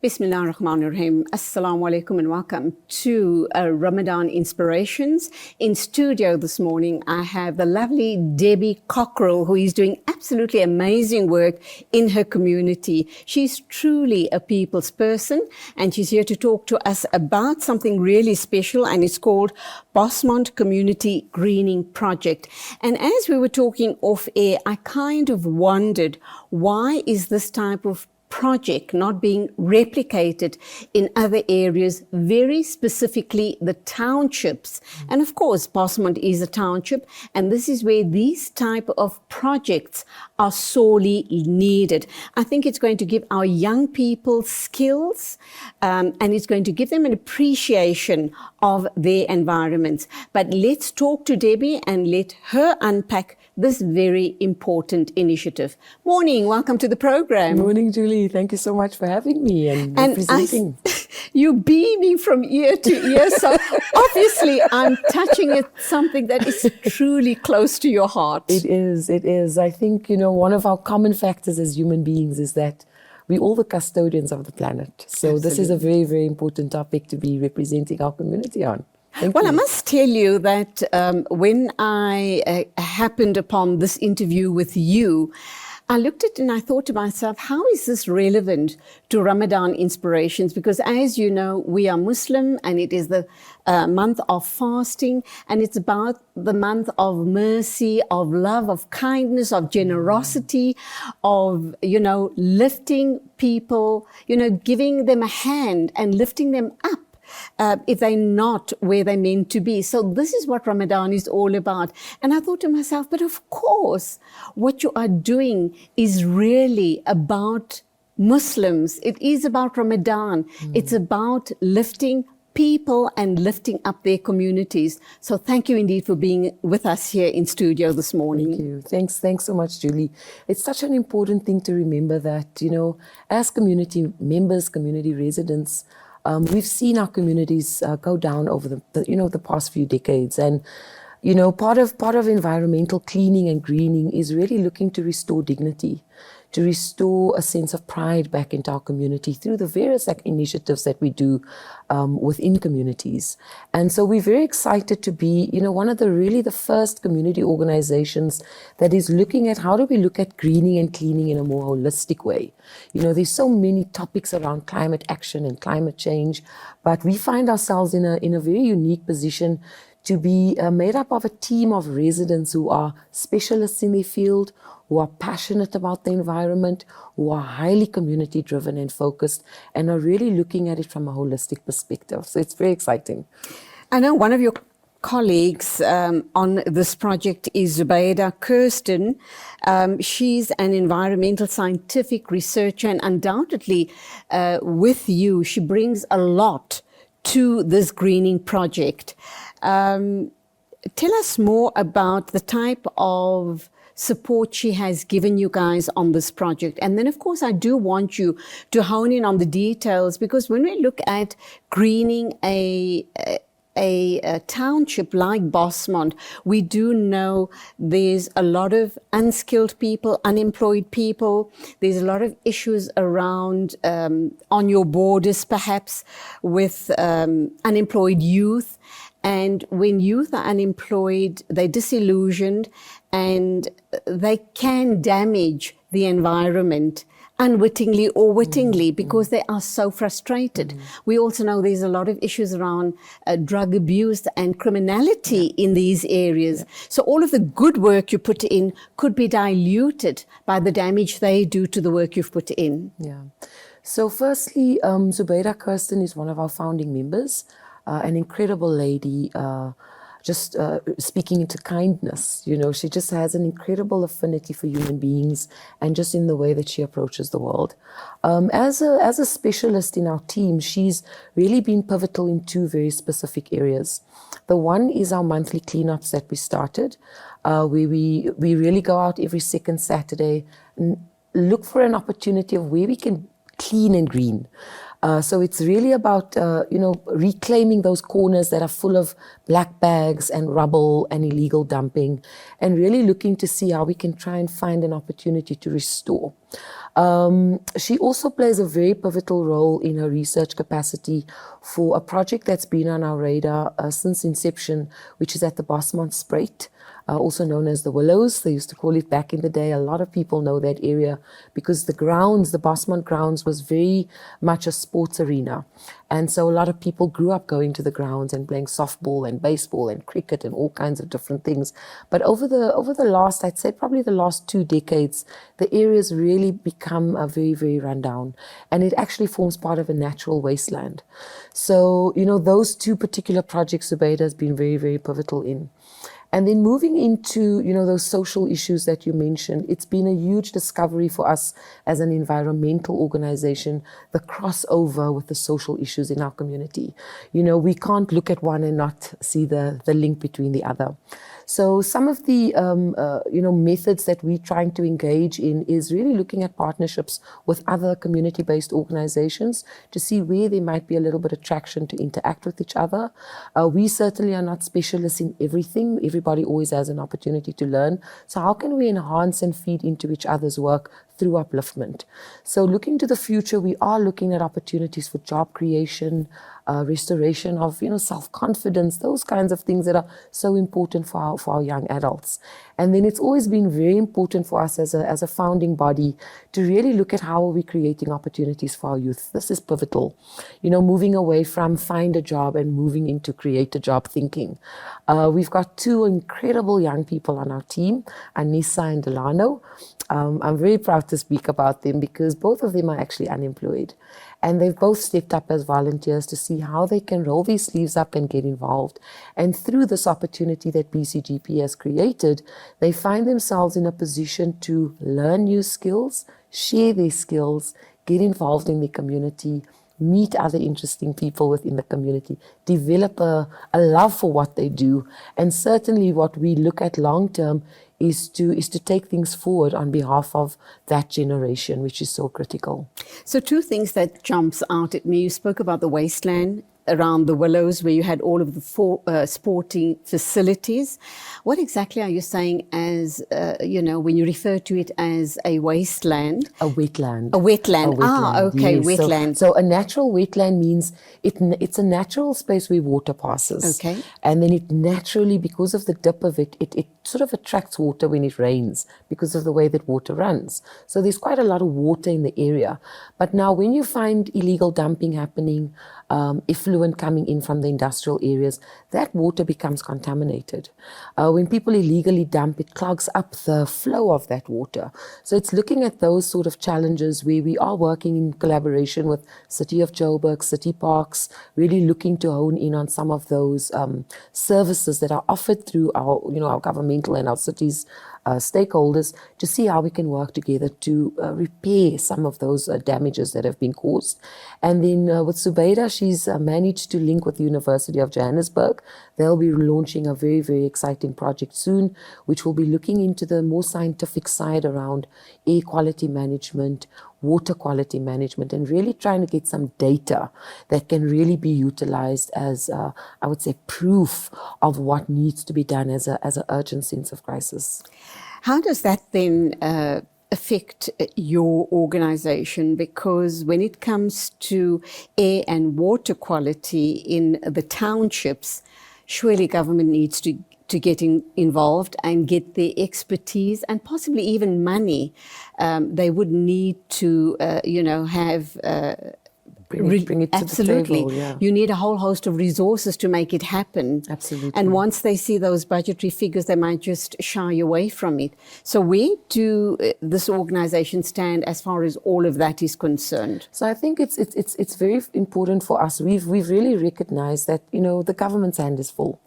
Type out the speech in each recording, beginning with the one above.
Bismillah ar-Rahman ar-Rahim. Assalamu alaikum and welcome to Ramadhan Inspirations. In studio this morning, I have the lovely Debbie Cockrell, who is doing absolutely amazing work in her community. She's truly a people's person, and she's here to talk to us about something really special, and it's called Bosmont Community Greening Project. And as we were talking off air, I kind of wondered, why is this type of project not being replicated in other areas, very specifically the townships? And of course, Bosmont is a township, and this is where these type of projects are sorely needed. I think it's going to give our young people skills, and it's going to give them an appreciation of their environments. But let's talk to Debbie and let her unpack this very important initiative. Morning, welcome to the program. Morning, Julie. Thank you so much for having me and representing. You're beaming from ear to ear, so obviously I'm touching at something that is truly close to your heart. It is. I think, one of our common factors as human beings is that we're all the custodians of the planet. So This is a very, very important topic to be representing our community on. Well, I must tell you that when I happened upon this interview with you, I looked at it and I thought to myself, how is this relevant to Ramadan Inspirations? Because as you know, we are Muslim and it is the month of fasting, and it's about the month of mercy, of love, of kindness, of generosity, of, lifting people, giving them a hand and lifting them up if they're not where they're meant to be. So this is what Ramadan is all about. And I thought to myself, but of course, what you are doing is really about Muslims. It is about Ramadan. It's about lifting people and lifting up their communities. So thank you indeed for being with us here in studio this morning. Thank you. Thanks so much, Julie. It's such an important thing to remember that, as community members, community residents, we've seen our communities go down over the past few decades, and part of environmental cleaning and greening is really looking to restore dignity, to restore a sense of pride back into our community through the various initiatives that we do within communities. And so we're very excited to be, one of the first community organizations that is looking at how do we look at greening and cleaning in a more holistic way. There's so many topics around climate action and climate change, but we find ourselves in a very unique position to be made up of a team of residents who are specialists in their field, who are passionate about the environment, who are highly community driven and focused, and are really looking at it from a holistic perspective. So it's very exciting. I know one of your colleagues on this project is Zubaida Kirsten. She's an environmental scientific researcher, and undoubtedly with you, she brings a lot to this greening project. Tell us more about the type of support she has given you guys on this project. And then, of course, I do want you to hone in on the details, because when we look at greening a township like Bosmont, we do know there's a lot of unskilled people, unemployed people. There's a lot of issues around on your borders, perhaps, with unemployed youth. And when youth are unemployed, they're disillusioned and they can damage the environment unwittingly or wittingly because they are so frustrated. We also know there's a lot of issues around drug abuse and criminality in these areas. So all of the good work you put in could be diluted by the damage they do to the work you've put in. Yeah. So firstly, Zubaida Kirsten is one of our founding members. An incredible lady, just speaking into kindness. She just has an incredible affinity for human beings and just in the way that she approaches the world. As a specialist in our team, she's really been pivotal in two very specific areas. The one is our monthly cleanups that we started, where we really go out every second Saturday and look for an opportunity of where we can clean and green. So it's really about, reclaiming those corners that are full of black bags and rubble and illegal dumping, and really looking to see how we can try and find an opportunity to restore. She also plays a very pivotal role in her research capacity for a project that's been on our radar since inception, which is at the Bosmont Spruit, also known as the Willows. They used to call it back in the day. A lot of people know that area because the grounds, the Bosmont grounds, was very much a sports arena. And so a lot of people grew up going to the grounds and playing softball and baseball and cricket and all kinds of different things. But over the last, I'd say probably the last 2 decades, the area's really become very, very rundown. And it actually forms part of a natural wasteland. So, those 2 particular projects Zubaydah has been very, very pivotal in. And then moving into, those social issues that you mentioned, it's been a huge discovery for us as an environmental organization, the crossover with the social issues in our community. We can't look at one and not see the link between the other. So some of the, methods that we're trying to engage in is really looking at partnerships with other community-based organizations to see where there might be a little bit of traction to interact with each other. We certainly are not specialists in everything. Everybody always has an opportunity to learn. So how can we enhance and feed into each other's work through upliftment? So looking to the future, we are looking at opportunities for job creation, restoration of, self-confidence, those kinds of things that are so important for our young adults. And then it's always been very important for us as a founding body to really look at how are we creating opportunities for our youth. This is pivotal. Moving away from find a job and moving into create a job thinking. We've got 2 incredible young people on our team, Anissa and Delano. I'm very proud to speak about them because both of them are actually unemployed. And they've both stepped up as volunteers to see how they can roll their sleeves up and get involved. And through this opportunity that BCGP has created, they find themselves in a position to learn new skills, share their skills, get involved in the community, meet other interesting people within the community, develop a love for what they do. And certainly what we look at long term is to take things forward on behalf of that generation, which is so critical. So 2 things that jumps out at me. You spoke about the wasteland around the Willows where you had all of the sporting facilities. What exactly are you saying as, when you refer to it as a wasteland? A wetland. A wetland. Okay, yes. wetland. So a natural wetland means it's a natural space where water passes. Okay. And then it naturally, because of the dip of it sort of attracts water when it rains because of the way that water runs. So there's quite a lot of water in the area. But now when you find illegal dumping happening, effluent coming in from the industrial areas, that water becomes contaminated. When people illegally dump, it clogs up the flow of that water. So it's looking at those sort of challenges where we are working in collaboration with City of Joburg, City Parks, really looking to hone in on some of those services that are offered through our governmental and our cities stakeholders to see how we can work together to repair some of those damages that have been caused. And then with Zubaydah, she's managed to link with the University of Johannesburg. They'll be launching a very, very exciting project soon, which will be looking into the more scientific side around air quality management, water quality management, and really trying to get some data that can really be utilized as, I would say, proof of what needs to be done as an urgent sense of crisis. How does that then affect your organization? Because when it comes to air and water quality in the townships, surely government needs to get involved and get the expertise and possibly even money. They would need to, have Bring it to absolutely. the table, yeah. You need a whole host of resources to make it happen. Absolutely. And once they see those budgetary figures, they might just shy away from it. So where do this organization stand as far as all of that is concerned? So I think it's very important for us. We've really recognized that, the government's hand is full.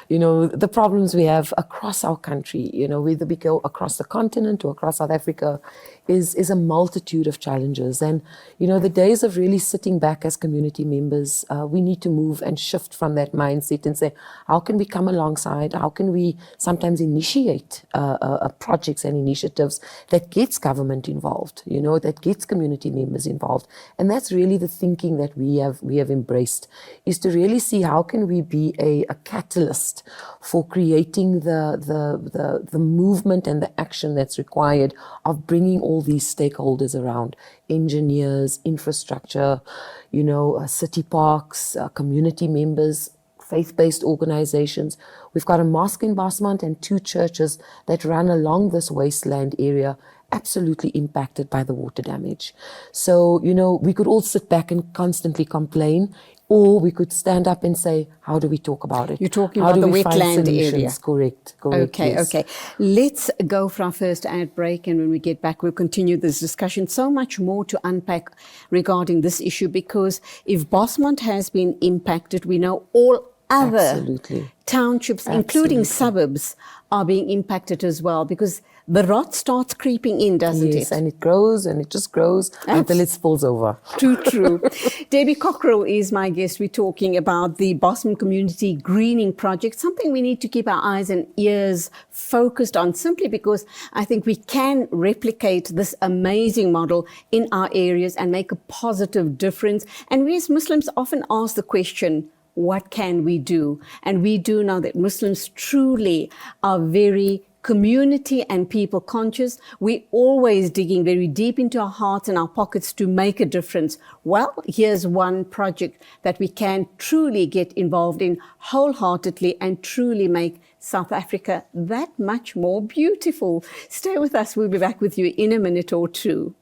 The problems we have across our country, whether we go across the continent or across South Africa, is a multitude of challenges. And, the days of really sitting looking back as community members, we need to move and shift from that mindset and say, how can we come alongside? How can we sometimes initiate projects and initiatives that gets government involved, that gets community members involved? And that's really the thinking that we have embraced, is to really see how can we be a catalyst for creating the movement and the action that's required of bringing all these stakeholders around, engineers, infrastructure, city parks, community members, faith-based organizations. We've got a mosque in Bosmont and 2 churches that run along this wasteland area, absolutely impacted by the water damage. So, we could all sit back and constantly complain, or we could stand up and say, how do we talk about it? You're talking about the wetland area. Correct. Okay, yes. okay. Let's go for our first ad break, and when we get back, we'll continue this discussion. So much more to unpack regarding this issue, because if Bosmont has been impacted, we know all other Absolutely. townships, including suburbs, are being impacted as well, because the rot starts creeping in, doesn't it? Yes, and it grows and it just grows until it spills over. True. Debbie Cockrell is my guest. We're talking about the Bosmont Community Greening Project, something we need to keep our eyes and ears focused on, simply because I think we can replicate this amazing model in our areas and make a positive difference. And we as Muslims often ask the question, what can we do? And we do know that Muslims truly are very community and people conscious. We're always digging very deep into our hearts and our pockets to make a difference. Well, here's one project that we can truly get involved in wholeheartedly and truly make South Africa that much more beautiful. Stay with us. We'll be back with you in a minute or two.